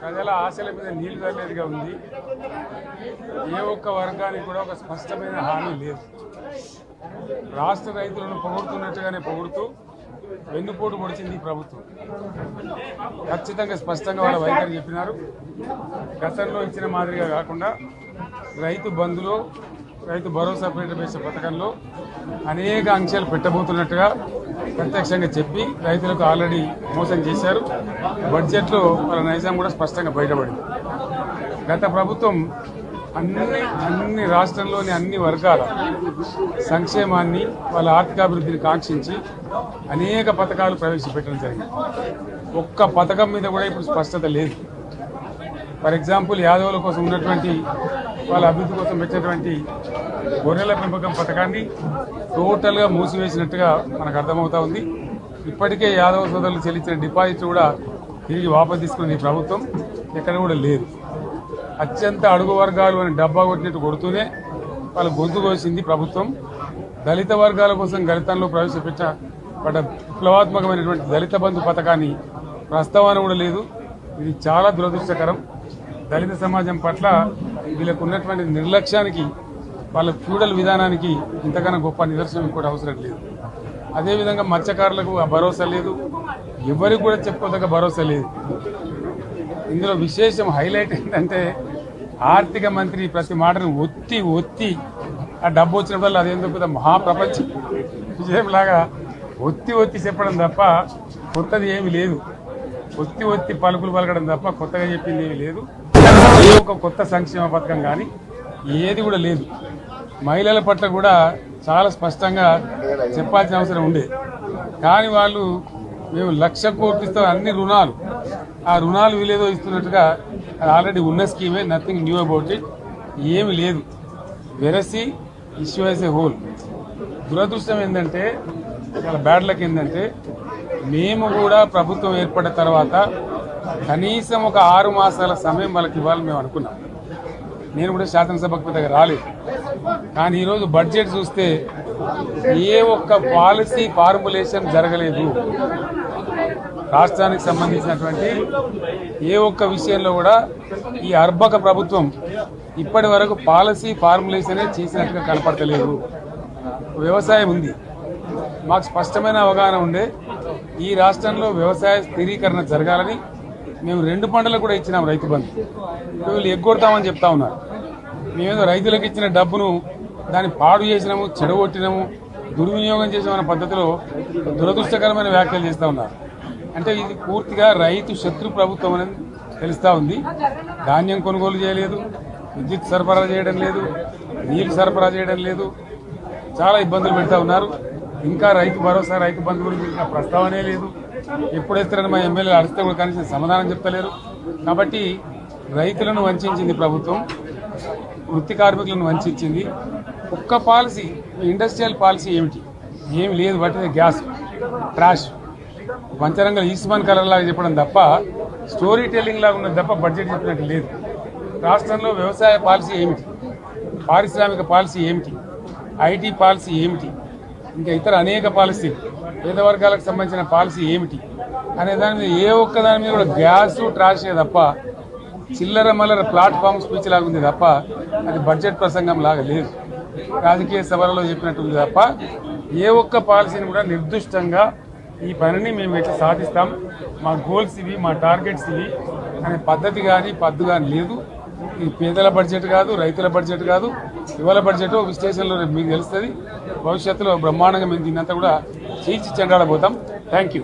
ప్రజల ఆశల మీద నీళ్లు చల్లేదిగా ఉంది. ఏ ఒక్క వర్గానికి కూడా ఒక స్పష్టమైన హామీ లేదు. రాష్ట్ర రైతులను పొగుడుతున్నట్టుగానే పొగుడుతూ వెన్నుపోటు పొడిచింది ఈ ప్రభుత్వం. ఖచ్చితంగా స్పష్టంగా వాళ్ళ వైఖరి చెప్పినారు. గతంలో ఇచ్చిన మాదిరిగా కాకుండా రైతు బంధులో, రైతు భరోసా పేరిట పథకంలో అనేక ఆంక్షలు పెట్టబోతున్నట్టుగా ప్రత్యక్షంగా చెప్పి రైతులకు ఆల్రెడీ మోసం చేశారు. బడ్జెట్లో వాళ్ళ నైజం కూడా స్పష్టంగా బయటపడింది. గత ప్రభుత్వం అన్ని రాష్ట్రంలోని అన్ని వర్గాల సంక్షేమాన్ని, వాళ్ళ ఆర్థికాభివృద్ధిని కాంక్షించి అనేక పథకాలు ప్రవేశపెట్టడం జరిగింది. ఒక్క పథకం మీద కూడా ఇప్పుడు స్పష్టత లేదు. ఫర్ ఎగ్జాంపుల్, యాదవుల కోసం ఉన్నటువంటి వాళ్ళ అభివృద్ధి కోసం పెట్టినటువంటి గొర్రెల పెంపకం పథకాన్ని టోటల్గా మూసివేసినట్టుగా మనకు అర్థమవుతా ఉంది. ఇప్పటికే యాదవ సోదరులు చెల్లించిన డిపాజిట్ కూడా తిరిగి వాపసు తీసుకున్న ఈ ప్రభుత్వం ఎక్కడ కూడా లేదు. అత్యంత అడుగు వర్గాలు అని డబ్బా కొట్టినట్టు కొడుతూనే వాళ్ళ గొంతు కోసింది ప్రభుత్వం. దళిత వర్గాల కోసం గణితంలో ప్రవేశపెట్టబడ్డ విప్లవాత్మకమైనటువంటి దళిత బంధు పథకాన్ని ప్రస్తావన కూడా లేదు. ఇది చాలా దురదృష్టకరం. దళిత సమాజం పట్ల వీళ్ళకు ఉన్నటువంటి నిర్లక్ష్యానికి, వాళ్ళ ఫ్యూడల్ విధానానికి ఇంతకన్నా గొప్ప నిదర్శనం ఇంకోటి అవసరం లేదు. అదేవిధంగా మత్స్యకారులకు ఆ భరోసా లేదు. ఎవరికి కూడా చెప్పుకోదగ్గ భరోసా లేదు. ఇందులో విశేషం హైలైట్ ఏంటంటే, ఆర్థిక మంత్రి ప్రతి మాటను ఒత్తి ఆ డబ్బు వచ్చినప్పుడు అదేందో పెద్ద మహాప్రపంచ విజయంలాగా ఒత్తి చెప్పడం తప్ప కొత్తది ఏమీ లేదు. ఒత్తి పలుకులు పలకడం తప్ప కొత్తగా చెప్పింది ఏమీ లేదు. ఏ ఒక కొత్త సంక్షేమ పథకం కానీ ఏది కూడా లేదు. మహిళల పట్ల కూడా చాలా స్పష్టంగా చెప్పాల్సిన అవసరం ఉండే. కానీ వాళ్ళు మేము 1,00,000 కోట్లు ఇస్తాం, అన్ని రుణాలు, ఆ రుణాలు వీలేదో ఇస్తున్నట్టుగా అది ఆల్రెడీ ఉన్న స్కీమే, నథింగ్ న్యూ అబౌట్ ఇట్, ఏమి లేదు. వెరసి ఇష్యూ యాజ్ ఏ హోల్. దురదృష్టం ఏంటంటే, చాలా బ్యాడ్ లక్ ఏంటంటే, మేము కూడా ప్రభుత్వం ఏర్పడిన తర్వాత కనీసం ఒక 6 మాసాల సమయం వాళ్ళకి ఇవ్వాలని మేము అనుకున్నాం. నేను కూడా శాసనసభకు పెద్దగా రాలేదు. కానీ ఈరోజు బడ్జెట్ చూస్తే ఏ ఒక్క పాలసీ ఫార్ములేషన్ జరగలేదు. రాష్ట్రానికి సంబంధించినటువంటి ఏ ఒక్క విషయంలో కూడా ఈ అర్బక ప్రభుత్వం ఇప్పటి వరకు పాలసీ ఫార్ములేషనే చేసినట్టుగా కనపడతలేదు. వ్యవసాయం ఉంది, మాకు స్పష్టమైన అవగాహన ఉండే ఈ రాష్ట్రంలో వ్యవసాయ స్థిరీకరణ జరగాలని మేము 2 పంటలకు కూడా ఇచ్చినాం రైతు బంధు. వీళ్ళు ఎగ్గొడతామని చెప్తా ఉన్నారు. మేమేదో రైతులకు ఇచ్చిన డబ్బును దాన్ని పాడు చేసినాము, చెడగొట్టినాము, దుర్వినియోగం చేసామన్న పద్ధతిలో దురదృష్టకరమైన వ్యాఖ్యలు చేస్తూ ఉన్నారు. అంటే ఇది పూర్తిగా రైతు శత్రు ప్రభుత్వం అనేది తెలుస్తూ ఉంది. ధాన్యం కొనుగోలు చేయలేదు, విద్యుత్ సరఫరా చేయడం లేదు, నీరు సరఫరా చేయడం లేదు, చాలా ఇబ్బందులు పెడతా ఉన్నారు. ఇంకా రైతు భరోసా, రైతు బంధు గురించి ఇంకా ప్రస్తావనే లేదు. ఎప్పుడేస్తారని మా ఎమ్మెల్యేలు అడిగితే కూడా కనీసం సమాధానం చెప్తలేరు. కాబట్టి రైతులను వంచింది ప్రభుత్వం, వృత్తి కార్మికులను వంచింది. ఒక్క పాలసీ, ఇండస్ట్రియల్ పాలసీ ఏమి లేదు. బట్టి గ్యాస్ ట్రాష్ పంచరంగ ఈస్మాన్ కలర్ లాగా చెప్పడం తప్ప, స్టోరీ టెల్లింగ్ లాగా ఉన్నది తప్ప బడ్జెట్ చెప్పినట్టు లేదు. రాష్ట్రంలో వ్యవసాయ పాలసీ ఏమిటి, పారిశ్రామిక పాలసీ ఏమిటి, ఐటీ పాలసీ ఏమిటి, ఇంకా ఇతర అనేక పాలసీ, పేద వర్గాలకు సంబంధించిన పాలసీ ఏమిటి అనే దాని మీద ఏ ఒక్క దాని మీద కూడా గ్యాస్ ట్రాషే తప్ప, చిల్లర మల్లర ప్లాట్ఫామ్ స్పీచ్ లాగా ఉంది తప్ప అది బడ్జెట్ ప్రసంగం లాగా లేదు. రాజకీయ సభలలో చెప్పినట్టు ఉంది తప్ప ఏ ఒక్క పాలసీని కూడా నిర్దిష్టంగా ఈ పనిని మేము ఎట్లా సాధిస్తాం, మా గోల్స్ ఇవి, మా టార్గెట్స్ ఇవి అనే పద్ధతి కానీ పద్దు కానీ లేదు. ఇది పేదల బడ్జెట్ కాదు, రైతుల బడ్జెట్ కాదు, యువల బడ్జెట్. విశ్లేషణలో మీకు తెలుస్తుంది. భవిష్యత్తులో బ్రహ్మాండంగా మేము దీన్నంతా కూడా చీల్చి చెండాడబోతాం. Thank you.